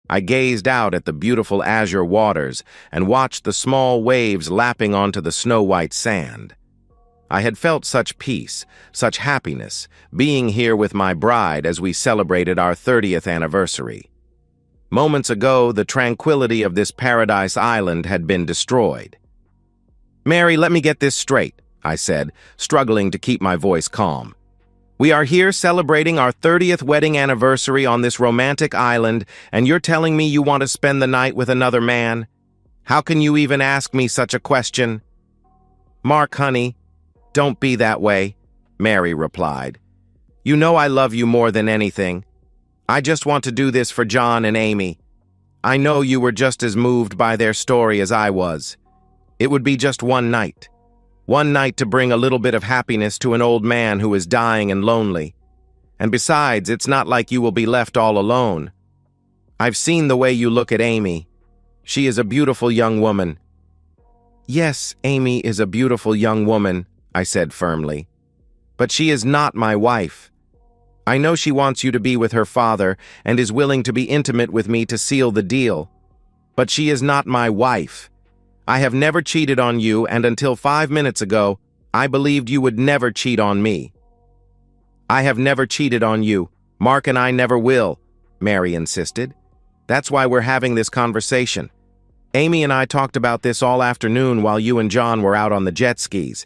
I gazed out at the beautiful azure waters and watched the small waves lapping onto the snow-white sand. I had felt such peace, such happiness, being here with my bride as we celebrated our 30th anniversary. Moments ago, the tranquility of this paradise island had been destroyed. "Mary, let me get this straight," I said, struggling to keep my voice calm. "We are here celebrating our 30th wedding anniversary on this romantic island, and you're telling me you want to spend the night with another man? How can you even ask me such a question?" "Mark, honey, don't be that way," Mary replied. "You know I love you more than anything. I just want to do this for John and Amy. I know you were just as moved by their story as I was. It would be just one night. One night to bring a little bit of happiness to an old man who is dying and lonely. And besides, it's not like you will be left all alone. I've seen the way you look at Amy. She is a beautiful young woman." "Yes, Amy is a beautiful young woman," I said firmly. "But she is not my wife. I know she wants you to be with her father and is willing to be intimate with me to seal the deal. But she is not my wife. I have never cheated on you, and until 5 minutes ago, I believed you would never cheat on me." "I have never cheated on you. Mark and I never will," Mary insisted. "That's why we're having this conversation. Amy and I talked about this all afternoon while you and John were out on the jet skis.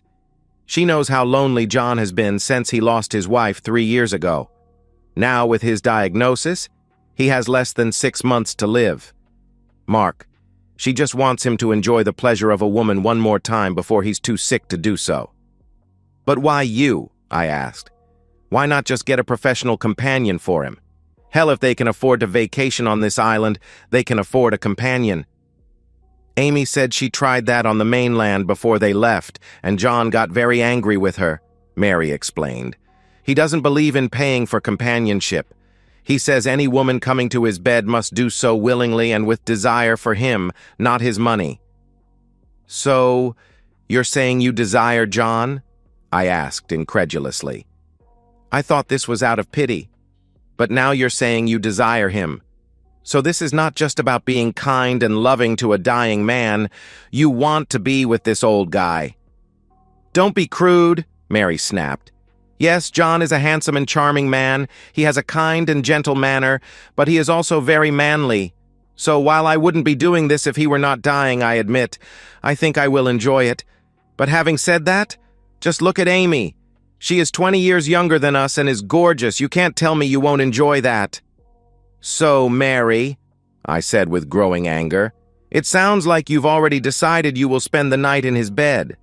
She knows how lonely John has been since he lost his wife 3 years ago. Now, with his diagnosis, he has less than 6 months to live. Mark, she just wants him to enjoy the pleasure of a woman one more time before he's too sick to do so." "But why you?" I asked. "Why not just get a professional companion for him? Hell, if they can afford to vacation on this island, they can afford a companion." "Amy said she tried that on the mainland before they left, and John got very angry with her," Mary explained. "He doesn't believe in paying for companionship. He says any woman coming to his bed must do so willingly and with desire for him, not his money." "So, you're saying you desire John?" I asked incredulously. "I thought this was out of pity. But now you're saying you desire him. So this is not just about being kind and loving to a dying man. You want to be with this old guy." "Don't be crude," Mary snapped. "Yes, John is a handsome and charming man. He has a kind and gentle manner, but he is also very manly. So while I wouldn't be doing this if he were not dying, I admit, I think I will enjoy it. But having said that, just look at Amy. She is 20 years younger than us and is gorgeous. You can't tell me you won't enjoy that." "So, Mary," I said with growing anger, "it sounds like you've already decided you will spend the night in his bed.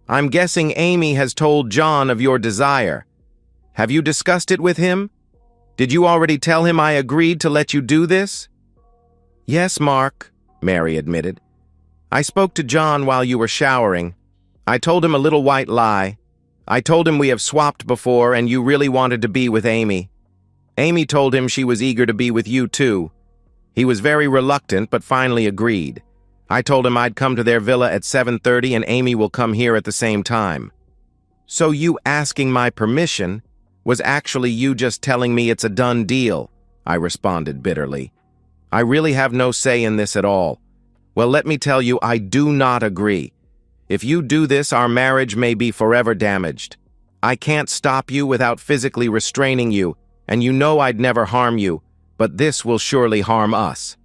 I'm guessing Amy has told John of your desire. Have you discussed it with him? Did you already tell him I agreed to let you do this?" "Yes, Mark," Mary admitted. "I spoke to John while you were showering. I told him a little white lie. I told him we have swapped before and you really wanted to be with Amy. Amy told him she was eager to be with you too. He was very reluctant, but finally agreed. I told him I'd come to their villa at 7:30 and Amy will come here at the same time." "So you asking my permission was actually you just telling me it's a done deal," I responded bitterly. "I really have no say in this at all. Well, let me tell you, I do not agree. If you do this, our marriage may be forever damaged. I can't stop you without physically restraining you, and you know I'd never harm you, but this will surely harm us."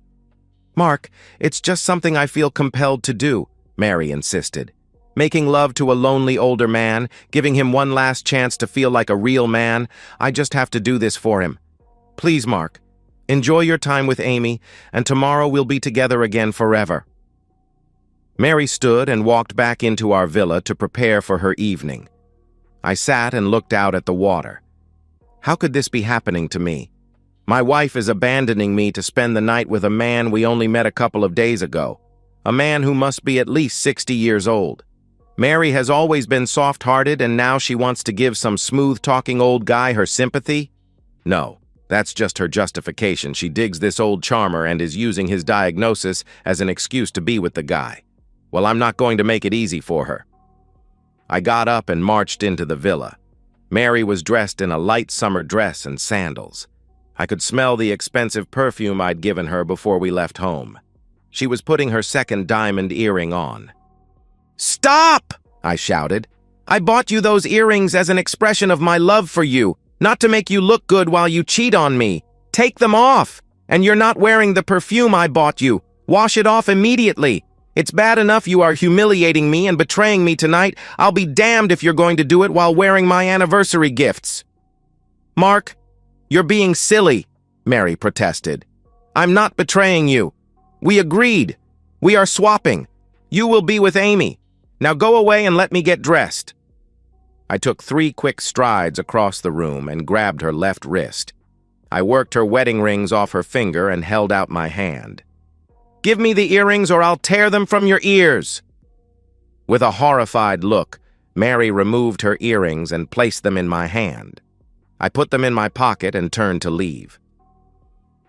"Mark, it's just something I feel compelled to do," Mary insisted. "Making love to a lonely older man, giving him one last chance to feel like a real man. I just have to do this for him. Please, Mark, enjoy your time with Amy, and tomorrow we'll be together again forever." Mary stood and walked back into our villa to prepare for her evening. I sat and looked out at the water. How could this be happening to me? My wife is abandoning me to spend the night with a man we only met a couple of days ago, a man who must be at least 60 years old. Mary has always been soft-hearted, and now she wants to give some smooth-talking old guy her sympathy? No, that's just her justification. She digs this old charmer and is using his diagnosis as an excuse to be with the guy. Well, I'm not going to make it easy for her. I got up and marched into the villa. Mary was dressed in a light summer dress and sandals. I could smell the expensive perfume I'd given her before we left home. She was putting her second diamond earring on. "Stop!" I shouted. "I bought you those earrings as an expression of my love for you, not to make you look good while you cheat on me. Take them off! And you're not wearing the perfume I bought you. Wash it off immediately. It's bad enough you are humiliating me and betraying me tonight. I'll be damned if you're going to do it while wearing my anniversary gifts." "Mark, you're being silly," Mary protested. "I'm not betraying you. We agreed. We are swapping. You will be with Amy. Now go away and let me get dressed." I took 3 quick strides across the room and grabbed her left wrist. I worked her wedding rings off her finger and held out my hand. "Give me the earrings or I'll tear them from your ears." With a horrified look, Mary removed her earrings and placed them in my hand. I put them in my pocket and turned to leave.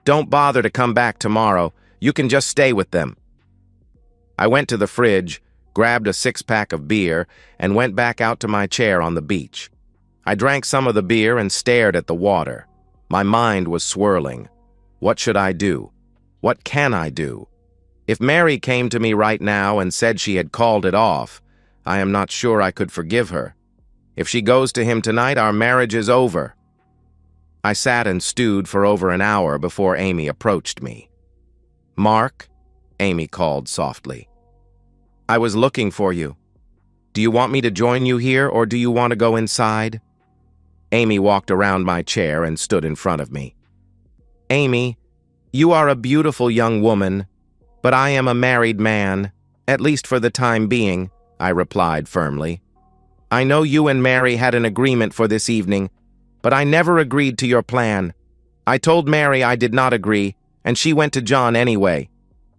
"Don't bother to come back tomorrow. You can just stay with them." I went to the fridge, grabbed a 6-pack of beer, and went back out to my chair on the beach. I drank some of the beer and stared at the water. My mind was swirling. What should I do? What can I do? If Mary came to me right now and said she had called it off, I am not sure I could forgive her. If she goes to him tonight, our marriage is over. I sat and stewed for over an hour before Amy approached me. "Mark," Amy called softly. "I was looking for you. Do you want me to join you here, or do you want to go inside?" Amy walked around my chair and stood in front of me. "Amy, you are a beautiful young woman, but I am a married man, at least for the time being," I replied firmly. "I know you and Mary had an agreement for this evening, but I never agreed to your plan. I told Mary I did not agree, and she went to John anyway.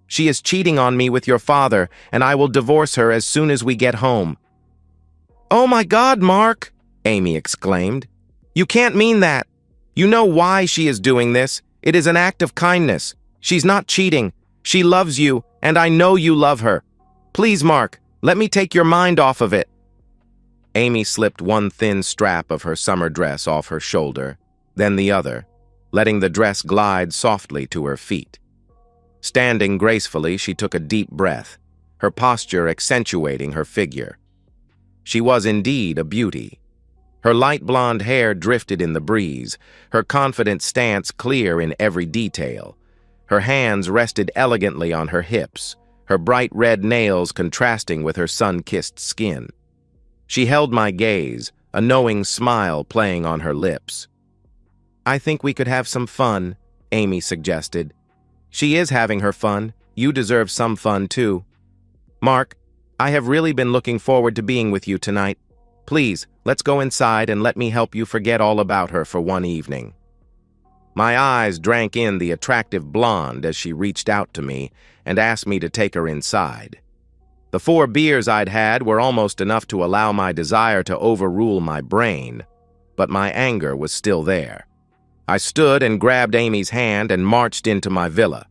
She is cheating on me with your father, and I will divorce her as soon as we get home." "Oh my God, Mark!" Amy exclaimed. "You can't mean that. You know why she is doing this. It is an act of kindness. She's not cheating. She loves you, and I know you love her. Please, Mark, let me take your mind off of it." Amy slipped one thin strap of her summer dress off her shoulder, then the other, letting the dress glide softly to her feet. Standing gracefully, she took a deep breath, her posture accentuating her figure. She was indeed a beauty. Her light blonde hair drifted in the breeze, her confident stance clear in every detail. Her hands rested elegantly on her hips, her bright red nails contrasting with her sun-kissed skin. She held my gaze, a knowing smile playing on her lips. "I think we could have some fun," Amy suggested. "She is having her fun. You deserve some fun, too. Mark, I have really been looking forward to being with you tonight. Please, let's go inside and let me help you forget all about her for one evening." My eyes drank in the attractive blonde as she reached out to me and asked me to take her inside. The 4 beers I'd had were almost enough to allow my desire to overrule my brain, but my anger was still there. I stood and grabbed Amy's hand and marched into my villa.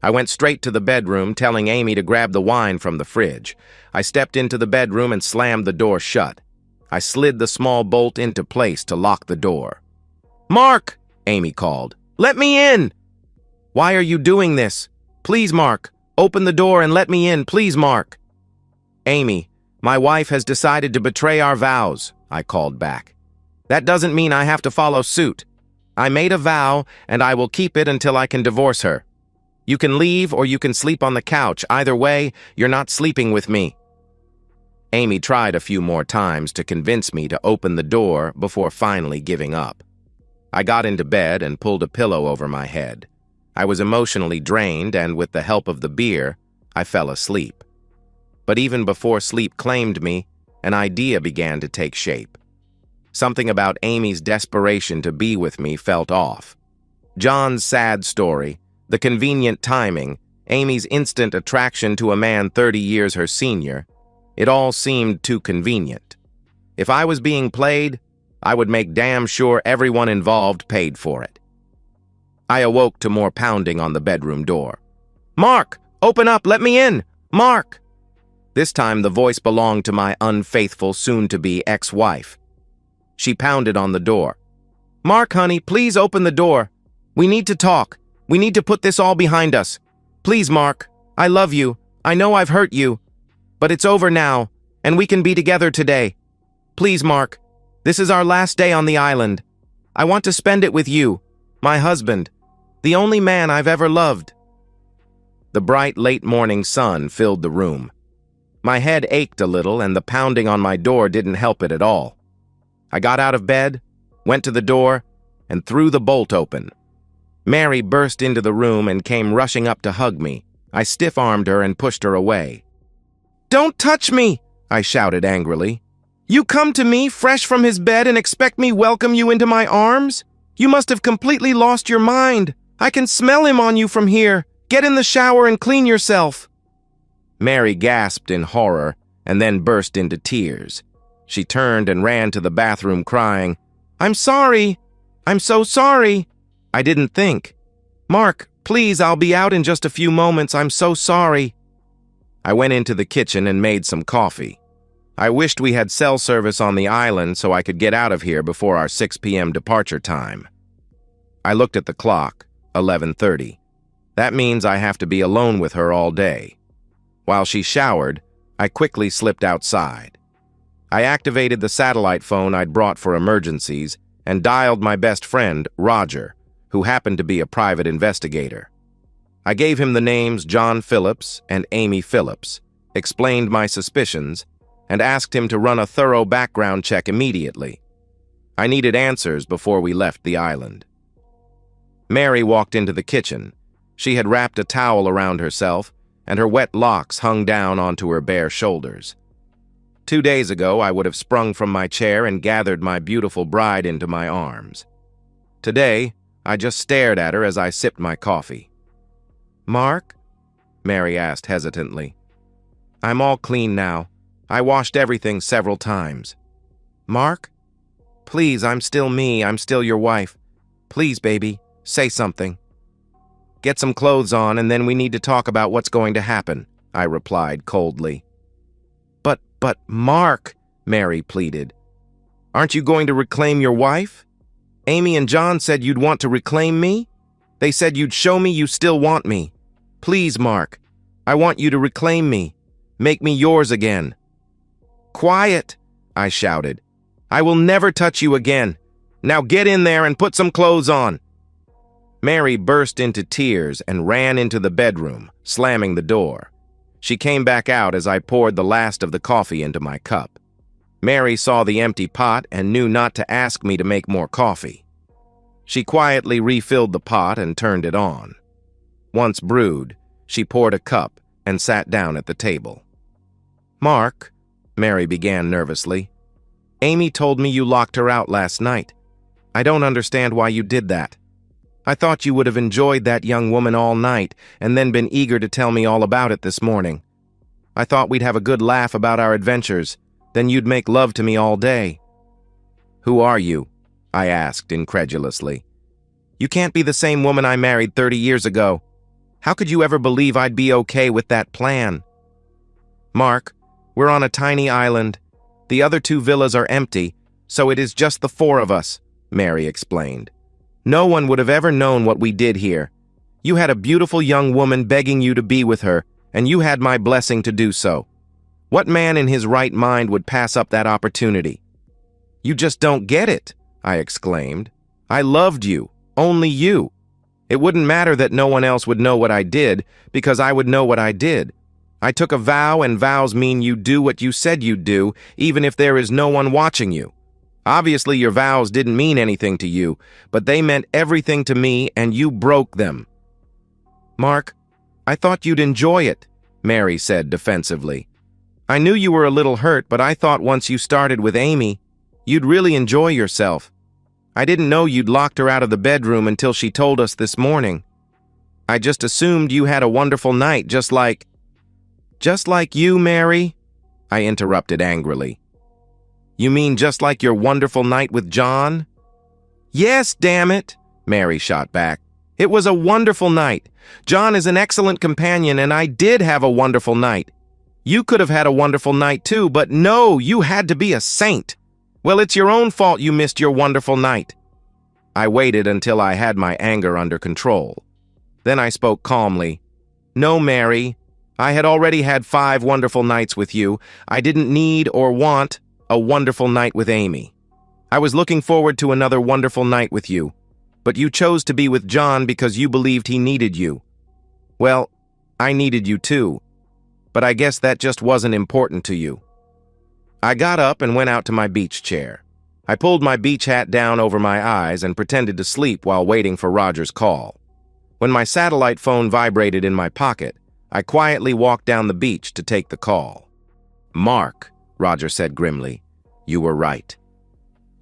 I went straight to the bedroom, telling Amy to grab the wine from the fridge. I stepped into the bedroom and slammed the door shut. I slid the small bolt into place to lock the door. "Mark!" Amy called. "Let me in!" "Why are you doing this? Please, Mark, open the door and let me in, please, Mark." "Amy, my wife has decided to betray our vows," I called back. "That doesn't mean I have to follow suit. I made a vow, and I will keep it until I can divorce her. You can leave or you can sleep on the couch. Either way, you're not sleeping with me." Amy tried a few more times to convince me to open the door before finally giving up. I got into bed and pulled a pillow over my head. I was emotionally drained, and with the help of the beer, I fell asleep. But even before sleep claimed me, an idea began to take shape. Something about Amy's desperation to be with me felt off. John's sad story, the convenient timing, Amy's instant attraction to a man 30 years her senior, it all seemed too convenient. If I was being played, I would make damn sure everyone involved paid for it. I awoke to more pounding on the bedroom door. "Mark, open up, let me in! Mark!" This time the voice belonged to my unfaithful, soon-to-be ex-wife. She pounded on the door. "Mark, honey, please open the door. We need to talk. We need to put this all behind us. Please, Mark. I love you. I know I've hurt you. But it's over now, and we can be together today. Please, Mark. This is our last day on the island. I want to spend it with you, my husband, the only man I've ever loved." The bright, late morning sun filled the room. My head ached a little, and the pounding on my door didn't help it at all. I got out of bed, went to the door, and threw the bolt open. Mary burst into the room and came rushing up to hug me. I stiff-armed her and pushed her away. "Don't touch me!" I shouted angrily. "You come to me, fresh from his bed, and expect me welcome you into my arms? You must have completely lost your mind. I can smell him on you from here. Get in the shower and clean yourself." Mary gasped in horror and then burst into tears. She turned and ran to the bathroom crying, "I'm sorry. I'm so sorry. I didn't think. Mark, please, I'll be out in just a few moments. I'm so sorry." I went into the kitchen and made some coffee. I wished we had cell service on the island so I could get out of here before our 6 p.m. departure time. I looked at the clock, 11:30. That means I have to be alone with her all day. While she showered, I quickly slipped outside. I activated the satellite phone I'd brought for emergencies and dialed my best friend, Roger, who happened to be a private investigator. I gave him the names John Phillips and Amy Phillips, explained my suspicions, and asked him to run a thorough background check immediately. I needed answers before we left the island. Mary walked into the kitchen. She had wrapped a towel around herself, and her wet locks hung down onto her bare shoulders. 2 days ago, I would have sprung from my chair and gathered my beautiful bride into my arms. Today, I just stared at her as I sipped my coffee. "Mark?" Mary asked hesitantly. "I'm all clean now. I washed everything several times." "Mark? Please, I'm still me. I'm still your wife. Please, baby, say something." "Get some clothes on, and then we need to talk about what's going to happen," I replied coldly. But, Mark," Mary pleaded. "Aren't you going to reclaim your wife? Amy and John said you'd want to reclaim me. They said you'd show me you still want me. Please, Mark, I want you to reclaim me. Make me yours again." "Quiet," I shouted. "I will never touch you again. Now get in there and put some clothes on." Mary burst into tears and ran into the bedroom, slamming the door. She came back out as I poured the last of the coffee into my cup. Mary saw the empty pot and knew not to ask me to make more coffee. She quietly refilled the pot and turned it on. Once brewed, she poured a cup and sat down at the table. "Mark," Mary began nervously, "Amy told me you locked her out last night. I don't understand why you did that. I thought you would have enjoyed that young woman all night and then been eager to tell me all about it this morning. I thought we'd have a good laugh about our adventures, then you'd make love to me all day." "Who are you?" I asked incredulously. "You can't be the same woman I married 30 years ago. How could you ever believe I'd be okay with that plan?" "Mark, we're on a tiny island. The other 2 villas are empty, so it is just the 4 of us," Mary explained. "No one would have ever known what we did here. You had a beautiful young woman begging you to be with her, and you had my blessing to do so. What man in his right mind would pass up that opportunity?" "You just don't get it," I exclaimed. "I loved you, only you. It wouldn't matter that no one else would know what I did, because I would know what I did. I took a vow, and vows mean you do what you said you'd do, even if there is no one watching you. Obviously, your vows didn't mean anything to you, but they meant everything to me, and you broke them." "Mark, I thought you'd enjoy it," Mary said defensively. "I knew you were a little hurt, but I thought once you started with Amy, you'd really enjoy yourself. I didn't know you'd locked her out of the bedroom until she told us this morning. I just assumed you had a wonderful night, just like—" "Just like you, Mary?" I interrupted angrily. "You mean just like your wonderful night with John?" "Yes, damn it," Mary shot back. "It was a wonderful night. John is an excellent companion, and I did have a wonderful night. You could have had a wonderful night too, but no, you had to be a saint. Well, it's your own fault you missed your wonderful night." I waited until I had my anger under control. Then I spoke calmly. "No, Mary. I had already had 5 wonderful nights with you. I didn't need or want a wonderful night with Amy. I was looking forward to another wonderful night with you, but you chose to be with John because you believed he needed you. Well, I needed you too, but I guess that just wasn't important to you." I got up and went out to my beach chair. I pulled my beach hat down over my eyes and pretended to sleep while waiting for Roger's call. When my satellite phone vibrated in my pocket, I quietly walked down the beach to take the call. "Mark," Roger said grimly, "you were right.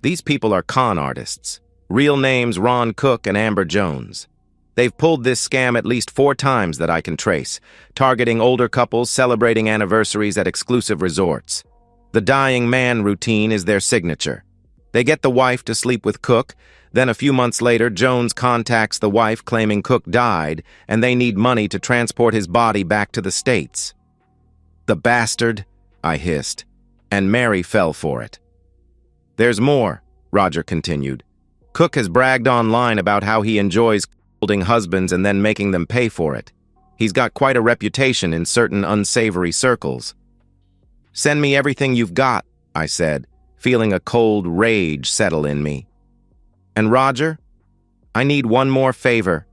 These people are con artists. Real names Ron Cook and Amber Jones. They've pulled this scam at least 4 times that I can trace, targeting older couples celebrating anniversaries at exclusive resorts. The dying man routine is their signature. They get the wife to sleep with Cook, then a few months later, Jones contacts the wife claiming Cook died, and they need money to transport his body back to the States." "The bastard," I hissed, and Mary fell for it. "There's more," Roger continued. "Cook has bragged online about how he enjoys holding husbands and then making them pay for it. He's got quite a reputation in certain unsavory circles." "Send me everything you've got," I said, feeling a cold rage settle in me. "And Roger, I need one more favor."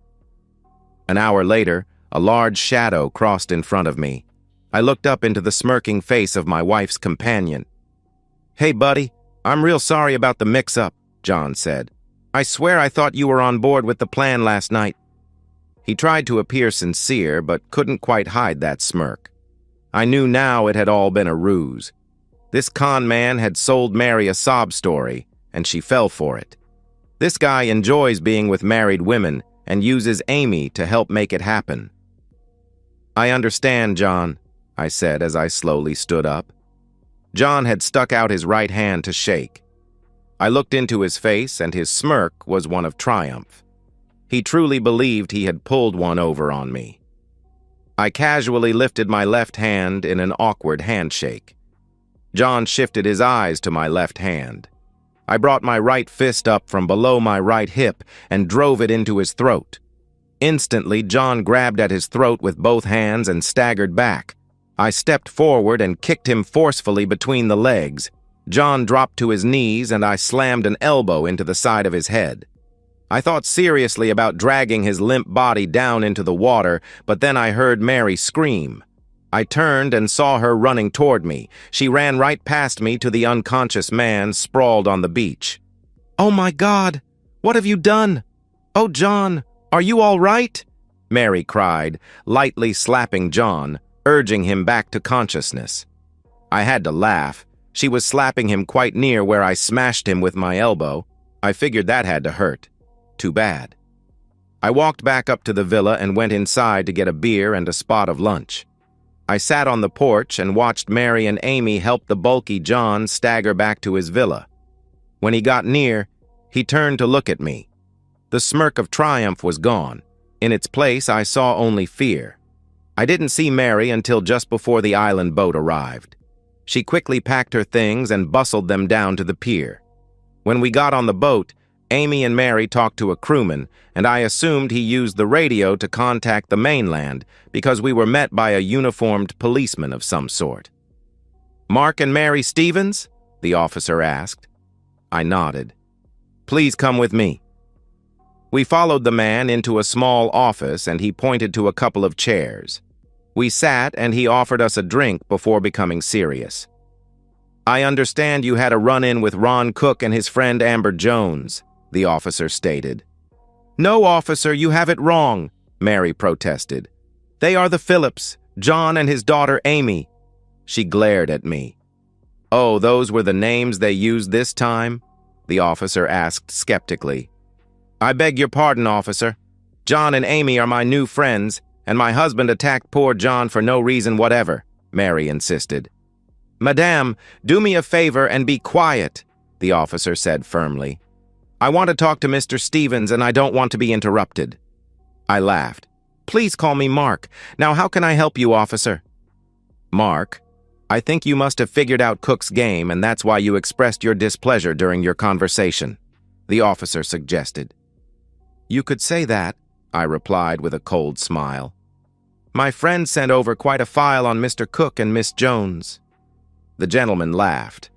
An hour later, a large shadow crossed in front of me. I looked up into the smirking face of my wife's companion. "Hey, buddy, I'm real sorry about the mix-up," John said. "I swear I thought you were on board with the plan last night." He tried to appear sincere, but couldn't quite hide that smirk. I knew now it had all been a ruse. This con man had sold Mary a sob story, and she fell for it. This guy enjoys being with married women and uses Amy to help make it happen. "I understand, John," I said as I slowly stood up. John had stuck out his right hand to shake. I looked into his face, and his smirk was one of triumph. He truly believed he had pulled one over on me. I casually lifted my left hand in an awkward handshake. John shifted his eyes to my left hand. I brought my right fist up from below my right hip and drove it into his throat. Instantly, John grabbed at his throat with both hands and staggered back. I stepped forward and kicked him forcefully between the legs. John dropped to his knees, and I slammed an elbow into the side of his head. I thought seriously about dragging his limp body down into the water, but then I heard Mary scream. I turned and saw her running toward me. She ran right past me to the unconscious man sprawled on the beach. "Oh my God! What have you done? Oh, John, are you all right?" Mary cried, lightly slapping John, urging him back to consciousness. I had to laugh. She was slapping him quite near where I smashed him with my elbow. I figured that had to hurt. Too bad. I walked back up to the villa and went inside to get a beer and a spot of lunch. I sat on the porch and watched Mary and Amy help the bulky John stagger back to his villa. When he got near, he turned to look at me. The smirk of triumph was gone. In its place, I saw only fear. I didn't see Mary until just before the island boat arrived. She quickly packed her things and bustled them down to the pier. When we got on the boat, Amy and Mary talked to a crewman, and I assumed he used the radio to contact the mainland because we were met by a uniformed policeman of some sort. "Mark and Mary Stevens?" the officer asked. I nodded. "Please come with me." We followed the man into a small office, and he pointed to a couple of chairs. We sat, and he offered us a drink before becoming serious. "I understand you had a run-in with Ron Cook and his friend Amber Jones," the officer stated. "No, officer, you have it wrong," Mary protested. "They are the Phillips, John and his daughter Amy." She glared at me. "Oh, those were the names they used this time?" the officer asked skeptically. "I beg your pardon, officer. John and Amy are my new friends, and my husband attacked poor John for no reason whatever," Mary insisted. "Madame, do me a favor and be quiet," the officer said firmly. "I want to talk to Mr. Stevens, and I don't want to be interrupted." I laughed. "Please call me Mark. Now, how can I help you, officer?" "Mark, I think you must have figured out Cook's game, and that's why you expressed your displeasure during your conversation," the officer suggested. You could say that, I replied with a cold smile. My friend sent over quite a file on Mr. Cook and Miss Jones. The gentleman laughed.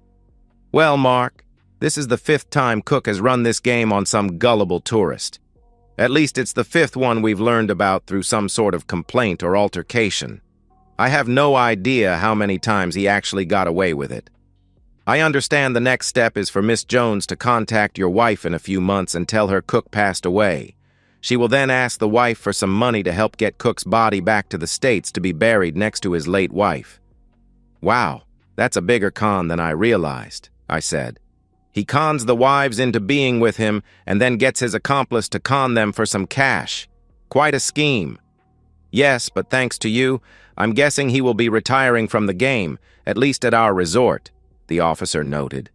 Well, Mark, this is the 5th time Cook has run this game on some gullible tourist. At least it's the 5th one we've learned about through some sort of complaint or altercation. I have no idea how many times he actually got away with it. I understand the next step is for Miss Jones to contact your wife in a few months and tell her Cook passed away. She will then ask the wife for some money to help get Cook's body back to the States to be buried next to his late wife. Wow, that's a bigger con than I realized, I said. He cons the wives into being with him and then gets his accomplice to con them for some cash. Quite a scheme. Yes, but thanks to you, I'm guessing he will be retiring from the game, at least at our resort, the officer noted.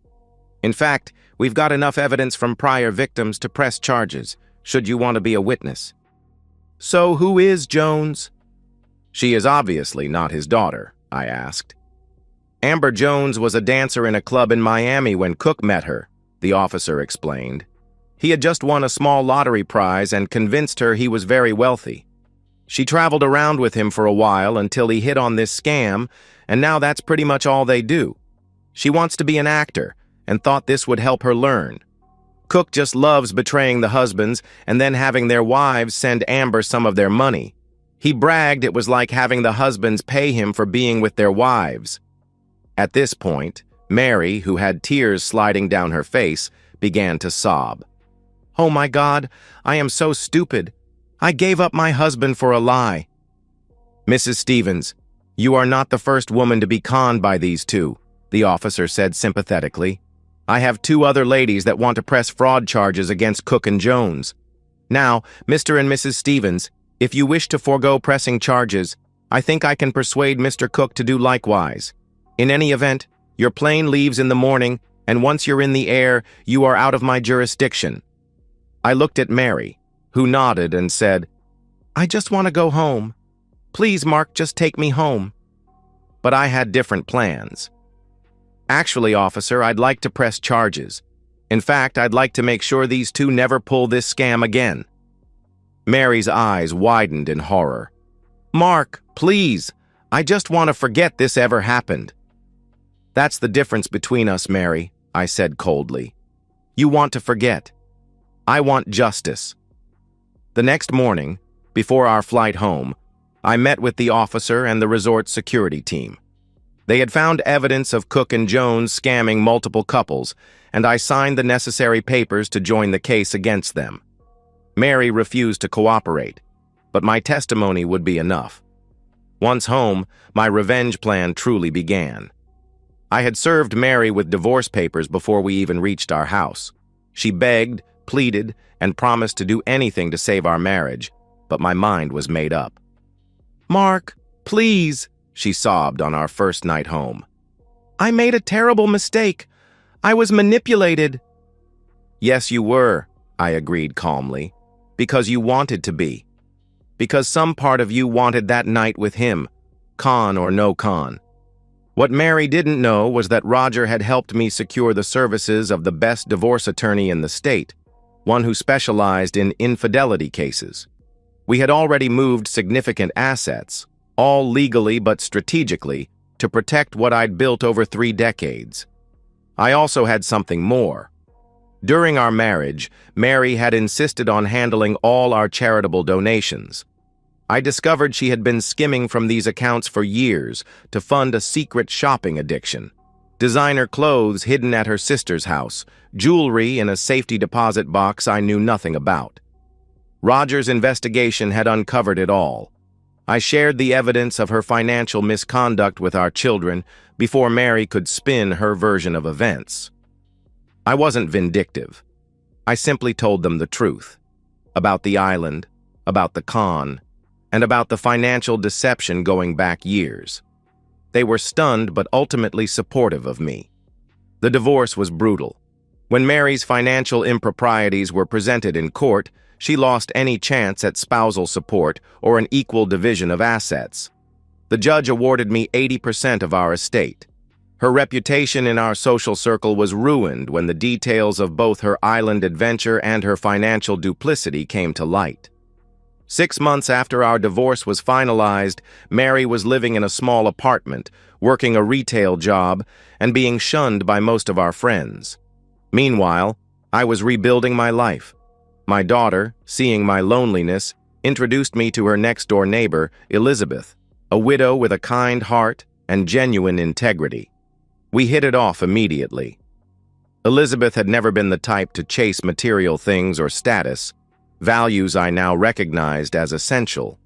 In fact, we've got enough evidence from prior victims to press charges, should you want to be a witness. So who is Jones? She is obviously not his daughter, I asked. Amber Jones was a dancer in a club in Miami when Cook met her, the officer explained. He had just won a small lottery prize and convinced her he was very wealthy. She traveled around with him for a while until he hit on this scam, and now that's pretty much all they do. She wants to be an actor and thought this would help her learn. Cook just loves betraying the husbands and then having their wives send Amber some of their money. He bragged it was like having the husbands pay him for being with their wives. At this point, Mary, who had tears sliding down her face, began to sob. Oh my God, I am so stupid. I gave up my husband for a lie. Mrs. Stevens, you are not the first woman to be conned by these two, the officer said sympathetically. I have 2 other ladies that want to press fraud charges against Cook and Jones. Now, Mr. and Mrs. Stevens, if you wish to forego pressing charges, I think I can persuade Mr. Cook to do likewise. In any event, your plane leaves in the morning, and once you're in the air, you are out of my jurisdiction. I looked at Mary, who nodded and said, I just want to go home. Please, Mark, just take me home. But I had different plans. Actually, officer, I'd like to press charges. In fact, I'd like to make sure these 2 never pull this scam again. Mary's eyes widened in horror. Mark, please, I just want to forget this ever happened. That's the difference between us, Mary, I said coldly. You want to forget. I want justice. The next morning, before our flight home, I met with the officer and the resort security team. They had found evidence of Cook and Jones scamming multiple couples, and I signed the necessary papers to join the case against them. Mary refused to cooperate, but my testimony would be enough. Once home, my revenge plan truly began. I had served Mary with divorce papers before we even reached our house. She begged, pleaded, and promised to do anything to save our marriage, but my mind was made up. Mark, please, she sobbed on our first night home. I made a terrible mistake. I was manipulated. Yes, you were, I agreed calmly, because you wanted to be. Because some part of you wanted that night with him, con or no con. What Mary didn't know was that Roger had helped me secure the services of the best divorce attorney in the state, one who specialized in infidelity cases. We had already moved significant assets, all legally but strategically, to protect what I'd built over 3 decades. I also had something more. During our marriage, Mary had insisted on handling all our charitable donations. I discovered she had been skimming from these accounts for years to fund a secret shopping addiction. Designer clothes hidden at her sister's house, jewelry in a safety deposit box I knew nothing about. Roger's investigation had uncovered it all. I shared the evidence of her financial misconduct with our children before Mary could spin her version of events. I wasn't vindictive. I simply told them the truth. About the island, about the con, and about the financial deception going back years. They were stunned but ultimately supportive of me. The divorce was brutal. When Mary's financial improprieties were presented in court, she lost any chance at spousal support or an equal division of assets. The judge awarded me 80% of our estate. Her reputation in our social circle was ruined when the details of both her island adventure and her financial duplicity came to light. 6 months after our divorce was finalized, Mary was living in a small apartment, working a retail job, and being shunned by most of our friends. Meanwhile, I was rebuilding my life. My daughter, seeing my loneliness, introduced me to her next-door neighbor, Elizabeth, a widow with a kind heart and genuine integrity. We hit it off immediately. Elizabeth had never been the type to chase material things or status, values I now recognized as essential.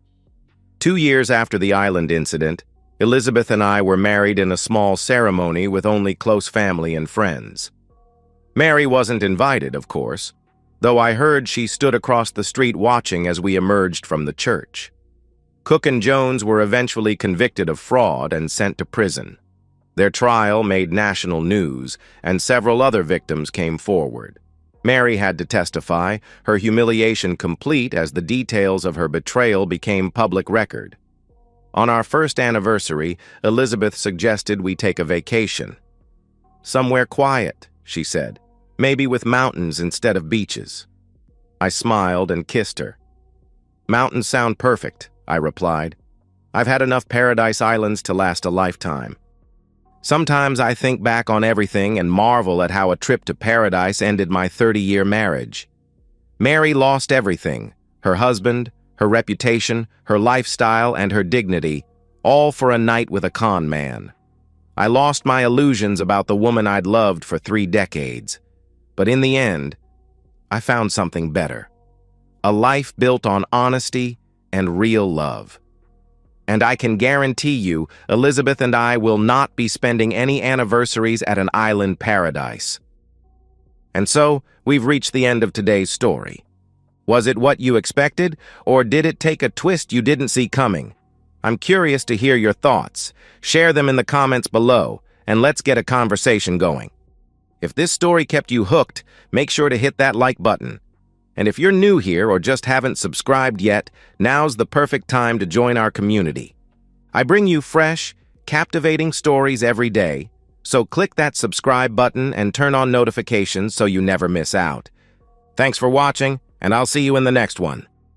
2 years after the island incident, Elizabeth and I were married in a small ceremony with only close family and friends. Mary wasn't invited, of course, though I heard she stood across the street watching as we emerged from the church. Cook and Jones were eventually convicted of fraud and sent to prison. Their trial made national news, and several other victims came forward. Mary had to testify, her humiliation complete as the details of her betrayal became public record. On our first anniversary, Elizabeth suggested we take a vacation. "Somewhere quiet," she said, "maybe with mountains instead of beaches." I smiled and kissed her. "Mountains sound perfect," I replied. "I've had enough paradise islands to last a lifetime." Sometimes I think back on everything and marvel at how a trip to paradise ended my 30-year marriage. Mary lost everything, her husband, her reputation, her lifestyle, and her dignity, all for a night with a con man. I lost my illusions about the woman I'd loved for 3 decades. But in the end, I found something better. A life built on honesty and real love. And I can guarantee you, Elizabeth and I will not be spending any anniversaries at an island paradise. And so, we've reached the end of today's story. Was it what you expected, or did it take a twist you didn't see coming? I'm curious to hear your thoughts. Share them in the comments below, and let's get a conversation going. If this story kept you hooked, make sure to hit that like button. And if you're new here or just haven't subscribed yet, now's the perfect time to join our community. I bring you fresh, captivating stories every day, so click that subscribe button and turn on notifications so you never miss out. Thanks for watching, and I'll see you in the next one.